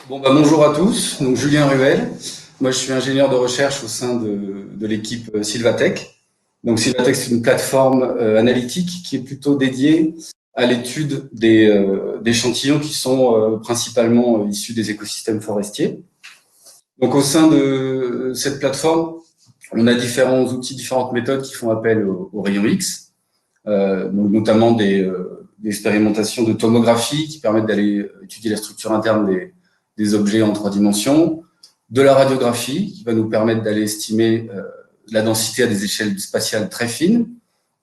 Bonjour à tous, donc Julien Ruel. Moi, je suis ingénieur de recherche au sein de l'équipe Silvatech. Donc, Silvatech, c'est une plateforme analytique qui est plutôt dédiée à l'étude d'échantillons qui sont principalement issus des écosystèmes forestiers. Donc, au sein de cette plateforme, on a différents outils, différentes méthodes qui font appel aux rayons X, donc notamment des expérimentations de tomographie qui permettent d'aller étudier la structure interne des objets en 3 dimensions, de la radiographie qui va nous permettre d'aller estimer la densité à des échelles spatiales très fines,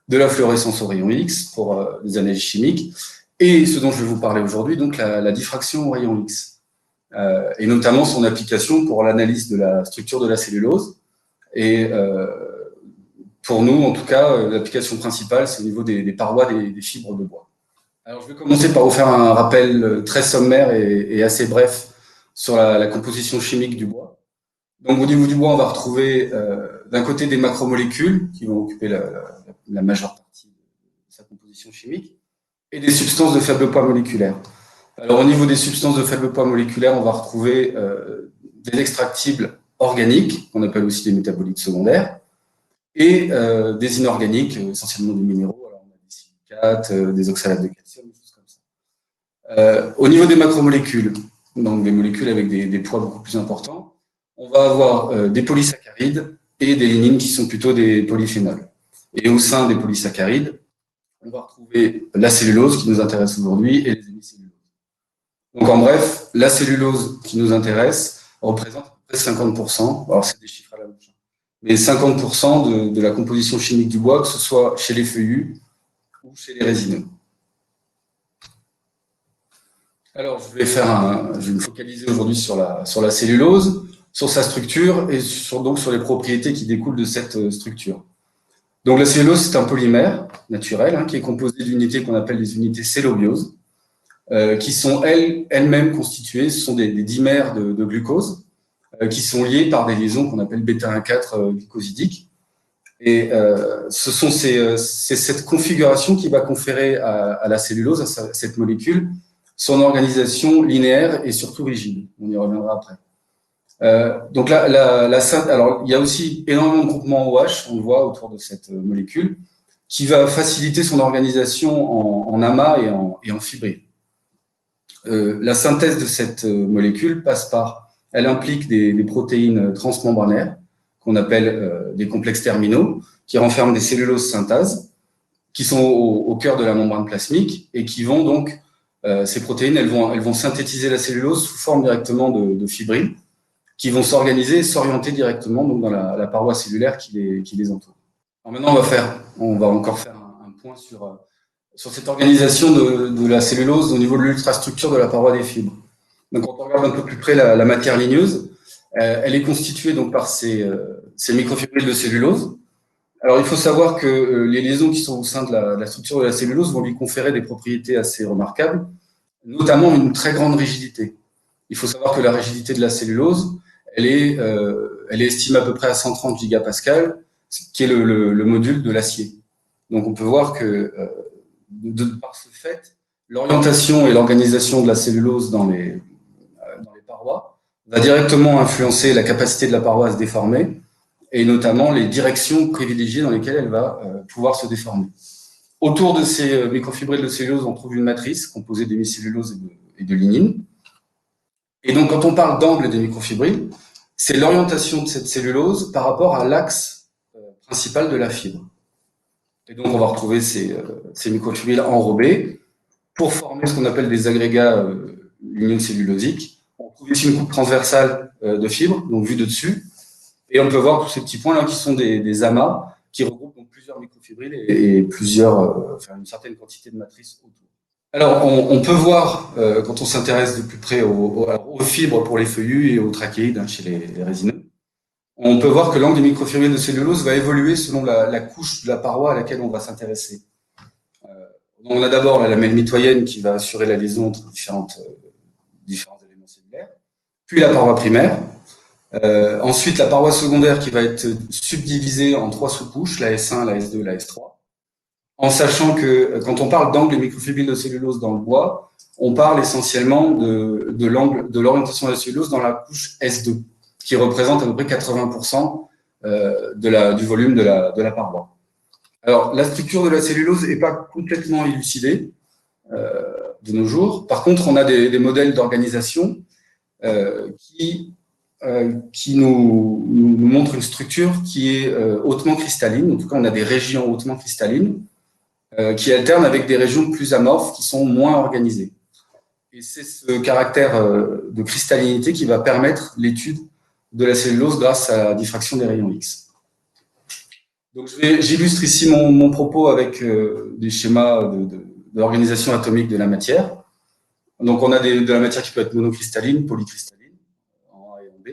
de la fluorescence aux rayons X pour les analyses chimiques, et ce dont je vais vous parler aujourd'hui, donc la diffraction aux rayons X, et notamment son application pour l'analyse de la structure de la cellulose. Et pour nous, en tout cas, l'application principale, c'est au niveau des parois des fibres de bois. Alors, je vais commencer par vous faire un rappel très sommaire et assez bref sur la composition chimique du bois. Donc, au niveau du bois, on va retrouver d'un côté des macromolécules qui vont occuper la majeure partie de sa composition chimique et des substances de faible poids moléculaire. Alors, au niveau des substances de faible poids moléculaire, on va retrouver des extractibles organiques, qu'on appelle aussi des métabolites secondaires, et des inorganiques, essentiellement des minéraux. Alors, on a des silicates, des oxalates de calcium, des choses comme ça. Au niveau des macromolécules, donc des molécules avec des poids beaucoup plus importants, on va avoir des polysaccharides et des lignines qui sont plutôt des polyphénols. Et au sein des polysaccharides, on va retrouver la cellulose qui nous intéresse aujourd'hui et les hémicelluloses. Donc en bref, la cellulose qui nous intéresse représente à peu près 50%, alors c'est des chiffres à la bouche, mais 50% de la composition chimique du bois, que ce soit chez les feuillus ou chez les résineux. Alors, je vais me focaliser aujourd'hui sur la cellulose, sur sa structure et donc sur les propriétés qui découlent de cette structure. Donc, la cellulose, c'est un polymère naturel qui est composé d'unités qu'on appelle des unités cellobioses, qui sont elles-mêmes constituées, ce sont des dimères de glucose, qui sont liés par des liaisons qu'on appelle bêta-1,4 glucosidiques. Et c'est cette configuration qui va conférer à la cellulose, à cette molécule, son organisation linéaire et surtout rigide. On y reviendra après. Donc alors il y a aussi énormément de groupements OH, on le voit autour de cette molécule, qui va faciliter son organisation en amas et en fibrille. La synthèse de cette molécule elle implique des protéines transmembranaires qu'on appelle des complexes terminaux, qui renferment des celluloses synthases, qui sont au cœur de la membrane plasmique et qui vont donc, ces protéines, elles vont synthétiser la cellulose sous forme directement de fibrilles, qui vont s'organiser et s'orienter directement donc, dans la paroi cellulaire qui les entoure. Alors maintenant, on va encore faire un point sur cette organisation de la cellulose au niveau de l'ultrastructure de la paroi des fibres. Donc, quand on regarde un peu plus près la matière ligneuse, elle est constituée donc par ces microfibrilles de cellulose. Alors, il faut savoir que les liaisons qui sont au sein de la structure de la cellulose vont lui conférer des propriétés assez remarquables, notamment une très grande rigidité. Il faut savoir que la rigidité de la cellulose, elle est estimée à peu près à 130 gigapascales, qui est le module de l'acier. Donc, on peut voir que par ce fait, l'orientation et l'organisation de la cellulose dans les parois va directement influencer la capacité de la paroi à se déformer et notamment les directions privilégiées dans lesquelles elle va pouvoir se déformer. Autour de ces microfibrilles de cellulose, on trouve une matrice composée d'hémicellulose et de lignine. Et donc, quand on parle d'angle des microfibrilles, c'est l'orientation de cette cellulose par rapport à l'axe principal de la fibre. Et donc, on va retrouver ces microfibrilles enrobées pour former ce qu'on appelle des agrégats lignocellulosiques. On trouve ici une coupe transversale de fibres, donc vue de dessus. Et on peut voir tous ces petits points-là qui sont des amas qui regroupent donc plusieurs microfibrilles et une certaine quantité de matrices autour. Alors, on peut voir, quand on s'intéresse de plus près aux fibres pour les feuillus et aux trachéides chez les résineux, on peut voir que l'angle des microfibrilles de cellulose va évoluer selon la couche de la paroi à laquelle on va s'intéresser. On a d'abord la lamelle mitoyenne qui va assurer la liaison entre différents éléments cellulaires, puis la paroi primaire, ensuite la paroi secondaire qui va être subdivisée en 3 sous-couches, la S1, la S2, la S3. en sachant que quand on parle d'angle et microfibrilles de cellulose dans le bois, on parle essentiellement de l'angle, de l'orientation de la cellulose dans la couche S2, qui représente à peu près 80% du volume de la paroi. Alors, la structure de la cellulose n'est pas complètement élucidée de nos jours. Par contre, on a des modèles d'organisation qui nous montrent une structure qui est hautement cristalline. En tout cas, on a des régions hautement cristallines qui alternent avec des régions plus amorphes qui sont moins organisées. Et c'est ce caractère de cristallinité qui va permettre l'étude de la cellulose grâce à la diffraction des rayons X. Donc, j'illustre ici mon propos avec des schémas d'organisation atomique de la matière. Donc, on a de la matière qui peut être monocristalline, polycristalline, en A et en B.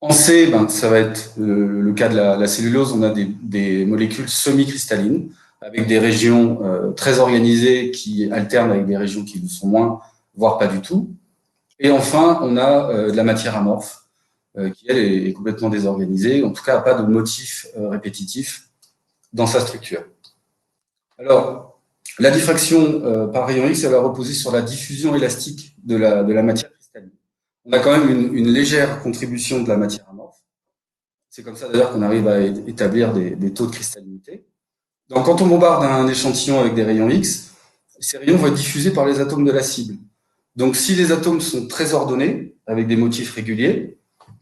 En C, ça va être le cas de la cellulose. On a des molécules semi-cristallines, avec des régions très organisées qui alternent avec des régions qui le sont moins, voire pas du tout. Et enfin, on a de la matière amorphe, qui, elle, est complètement désorganisée, en tout cas, n'a pas de motif répétitif dans sa structure. Alors, la diffraction par rayon X, elle va reposer sur la diffusion élastique de la matière cristalline. On a quand même une légère contribution de la matière amorphe. C'est comme ça, d'ailleurs, qu'on arrive à établir des taux de cristallinité. Donc, quand on bombarde un échantillon avec des rayons X, ces rayons vont être diffusés par les atomes de la cible. Donc, si les atomes sont très ordonnés, avec des motifs réguliers,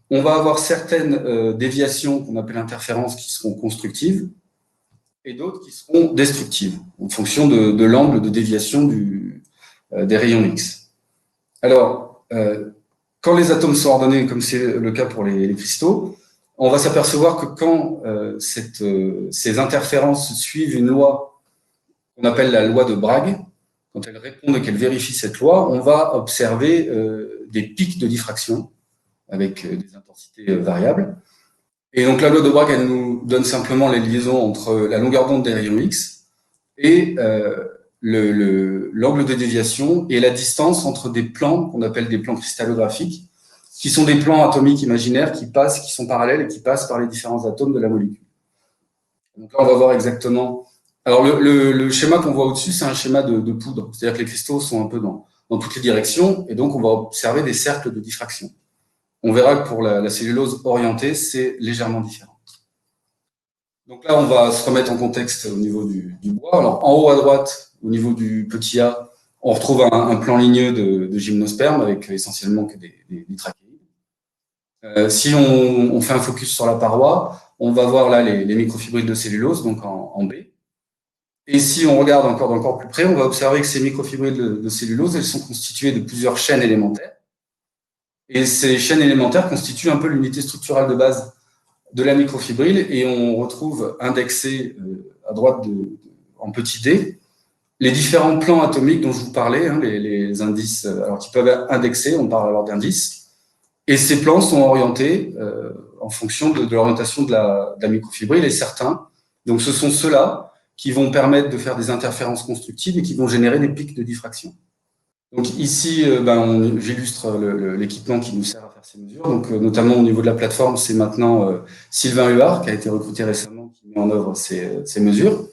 on va avoir certaines déviations qu'on appelle interférences qui seront constructives et d'autres qui seront destructives en fonction de l'angle de déviation des rayons X. Alors, quand les atomes sont ordonnés, comme c'est le cas pour les cristaux, on va s'apercevoir que quand ces interférences suivent une loi qu'on appelle la loi de Bragg, quand elles répondent et qu'elles vérifient cette loi, on va observer des pics de diffraction avec des intensités variables. Et donc la loi de Bragg, elle nous donne simplement les liaisons entre la longueur d'onde des rayons X et l'angle de déviation et la distance entre des plans qu'on appelle des plans cristallographiques, qui sont des plans atomiques imaginaires qui sont parallèles et qui passent par les différents atomes de la molécule. Donc là, on va voir exactement. Alors le schéma qu'on voit au-dessus, c'est un schéma de poudre, c'est-à-dire que les cristaux sont un peu dans toutes les directions, et donc on va observer des cercles de diffraction. On verra que pour la cellulose orientée, c'est légèrement différent. Donc là, on va se remettre en contexte au niveau du bois. Alors, en haut à droite, au niveau du petit a, on retrouve un plan ligneux de gymnosperme avec essentiellement que des trachéides. Si on fait un focus sur la paroi, on va voir là les microfibrilles de cellulose, donc en B. Et si on regarde encore plus près, on va observer que ces microfibrilles de cellulose, elles sont constituées de plusieurs chaînes élémentaires. Et ces chaînes élémentaires constituent un peu l'unité structurale de base de la microfibrille, et on retrouve indexé à droite en petit d les différents plans atomiques dont je vous parlais, les indices, alors qui peuvent être indexés, on parle alors d'indices, et ces plans sont orientés en fonction de l'orientation de la microfibrille, et certains, donc ce sont ceux-là qui vont permettre de faire des interférences constructives et qui vont générer des pics de diffraction. Donc ici, j'illustre l'équipement qui nous sert à faire ces mesures. Donc notamment au niveau de la plateforme, c'est maintenant Sylvain Huard qui a été recruté récemment qui met en œuvre ces mesures.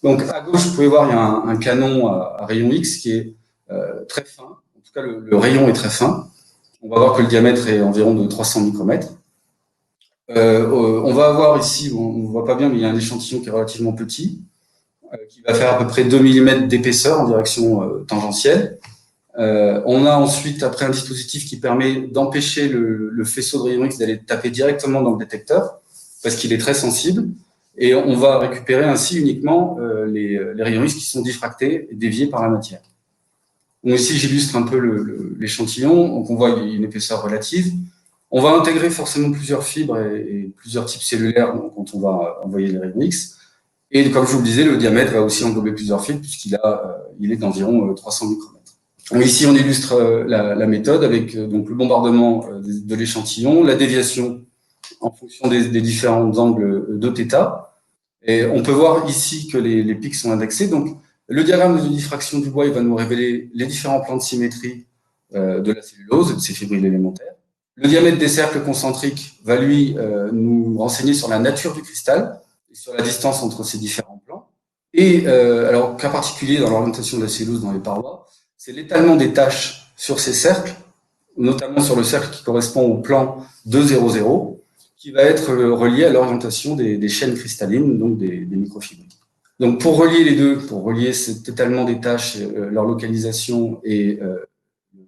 Donc à gauche, vous pouvez voir, il y a un canon à rayon X qui est très fin. En tout cas, le rayon est très fin. On va voir que le diamètre est environ de 300 micromètres. On va avoir ici, on ne voit pas bien, mais il y a un échantillon qui est relativement petit, qui va faire à peu près 2 mm d'épaisseur en direction tangentielle. On a ensuite, après, un dispositif qui permet d'empêcher le faisceau de rayons X d'aller taper directement dans le détecteur, parce qu'il est très sensible, et on va récupérer ainsi uniquement les rayons X qui sont diffractés et déviés par la matière. Donc ici, j'illustre un peu l'échantillon. Donc on voit une épaisseur relative. On va intégrer forcément plusieurs fibres et plusieurs types cellulaires quand on va envoyer les rayons X. Et comme je vous le disais, le diamètre va aussi englober plusieurs fibres puisqu'il est d'environ 300 micromètres. Donc ici, on illustre la méthode avec donc le bombardement de l'échantillon, la déviation en fonction des différents angles de θ. Et on peut voir ici que les pics sont indexés. Donc, le diagramme de diffraction du bois, il va nous révéler les différents plans de symétrie de la cellulose et de ses fibrilles élémentaires. Le diamètre des cercles concentriques va, lui, nous renseigner sur la nature du cristal et sur la distance entre ces différents plans. Et alors, cas particulier dans l'orientation de la cellulose dans les parois, c'est l'étalement des tâches sur ces cercles, notamment sur le cercle qui correspond au plan 200, qui va être relié à l'orientation des chaînes cristallines, donc des microfibrilles. Donc pour relier les deux, pour relier cet étalement des tâches, leur localisation et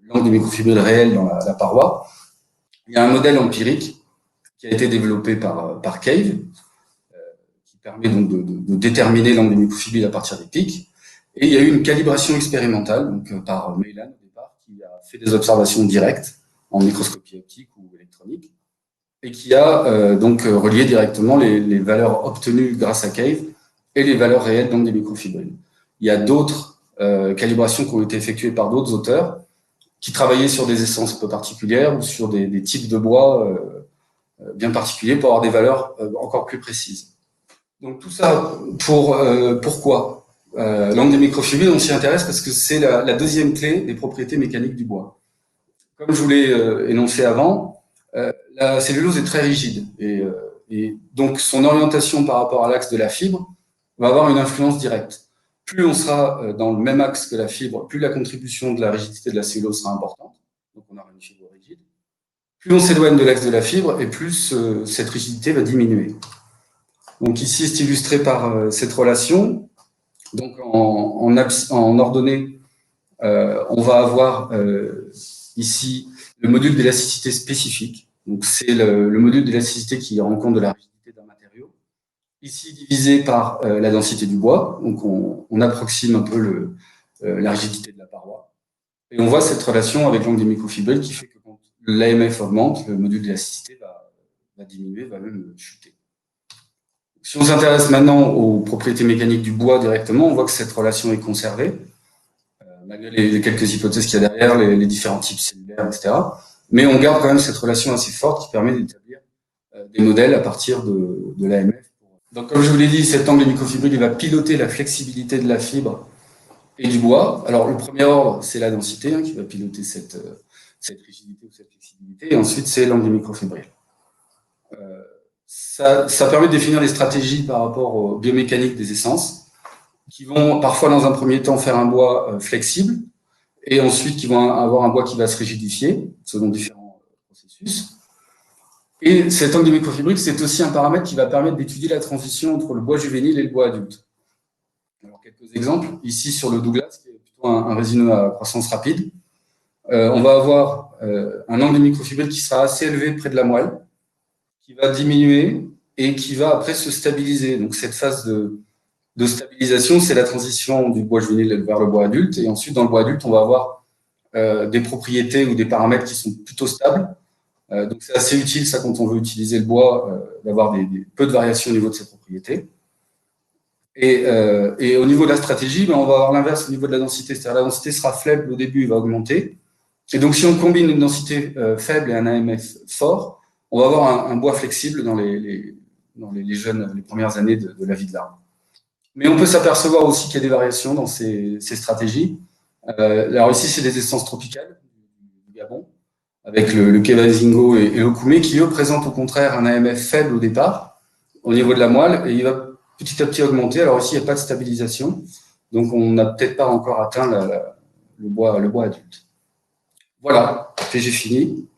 l'angle des microfibrilles réelles dans la paroi, il y a un modèle empirique qui a été développé par Cave, qui permet donc de déterminer l'angle des microfibrilles à partir des pics. Et il y a eu une calibration expérimentale donc, par Meylan au départ, qui a fait des observations directes en microscopie optique ou électronique, et qui a donc relié directement les valeurs obtenues grâce à Cave et les valeurs réelles donc, des microfibrilles. Il y a d'autres calibrations qui ont été effectuées par d'autres auteurs qui travaillaient sur des essences un peu particulières ou sur des types de bois bien particuliers pour avoir des valeurs encore plus précises. Donc tout ça pourquoi l'angle des microfibrilles, on s'y intéresse parce que c'est la deuxième clé des propriétés mécaniques du bois. Comme je vous l'ai énoncé avant, la cellulose est très rigide et donc son orientation par rapport à l'axe de la fibre va avoir une influence directe. Plus on sera dans le même axe que la fibre, plus la contribution de la rigidité de la cellulose sera importante. Donc on aura une fibre rigide. Plus on s'éloigne de l'axe de la fibre et plus cette rigidité va diminuer. Donc ici, c'est illustré par cette relation. Donc en ordonnée, on va avoir ici le module d'élasticité spécifique. Donc c'est le module d'élasticité qui rend compte de la rigidité d'un matériau. Ici divisé par la densité du bois. Donc on approxime un peu la rigidité de la paroi. Et on voit cette relation avec l'angle des microfibrilles qui fait que quand l'AMF augmente, le module d'élasticité va diminuer, va même chuter. Si on s'intéresse maintenant aux propriétés mécaniques du bois directement, on voit que cette relation est conservée, malgré les quelques hypothèses qu'il y a derrière, les différents types cellulaires, etc. Mais on garde quand même cette relation assez forte qui permet d'établir des modèles à partir de l'AMF. Donc, comme je vous l'ai dit, cet angle microfibrile va piloter la flexibilité de la fibre et du bois. Alors, le premier ordre, c'est la densité qui va piloter cette rigidité ou cette flexibilité. Et ensuite, c'est l'angle microfibrile. Ça permet de définir des stratégies par rapport aux biomécaniques des essences, qui vont parfois dans un premier temps faire un bois flexible, et ensuite qui vont avoir un bois qui va se rigidifier selon différents processus. Et cet angle de microfibrile, c'est aussi un paramètre qui va permettre d'étudier la transition entre le bois juvénile et le bois adulte. Alors, quelques exemples. Ici, sur le Douglas, qui est plutôt un résineux à croissance rapide, on va avoir un angle de microfibrile qui sera assez élevé près de la moelle, qui va diminuer et qui va après se stabiliser. Donc, cette phase de stabilisation, c'est la transition du bois juvénile vers le bois adulte. Et ensuite, dans le bois adulte, on va avoir des propriétés ou des paramètres qui sont plutôt stables. Donc, c'est assez utile, ça, quand on veut utiliser le bois, d'avoir peu de variations au niveau de ses propriétés. Et au niveau de la stratégie, on va avoir l'inverse au niveau de la densité. C'est-à-dire la densité sera faible au début, il va augmenter. Et donc, si on combine une densité faible et un AMF fort, on va avoir un bois flexible dans les premières années de la vie de l'arbre. Mais on peut s'apercevoir aussi qu'il y a des variations dans ces stratégies. Alors ici, c'est des essences tropicales du Gabon, avec le Kevazingo et le Koumé, qui eux présentent au contraire un AMF faible au départ, au niveau de la moelle, et il va petit à petit augmenter. Alors ici, il n'y a pas de stabilisation, donc on n'a peut-être pas encore atteint le bois adulte. Voilà, j'ai fini.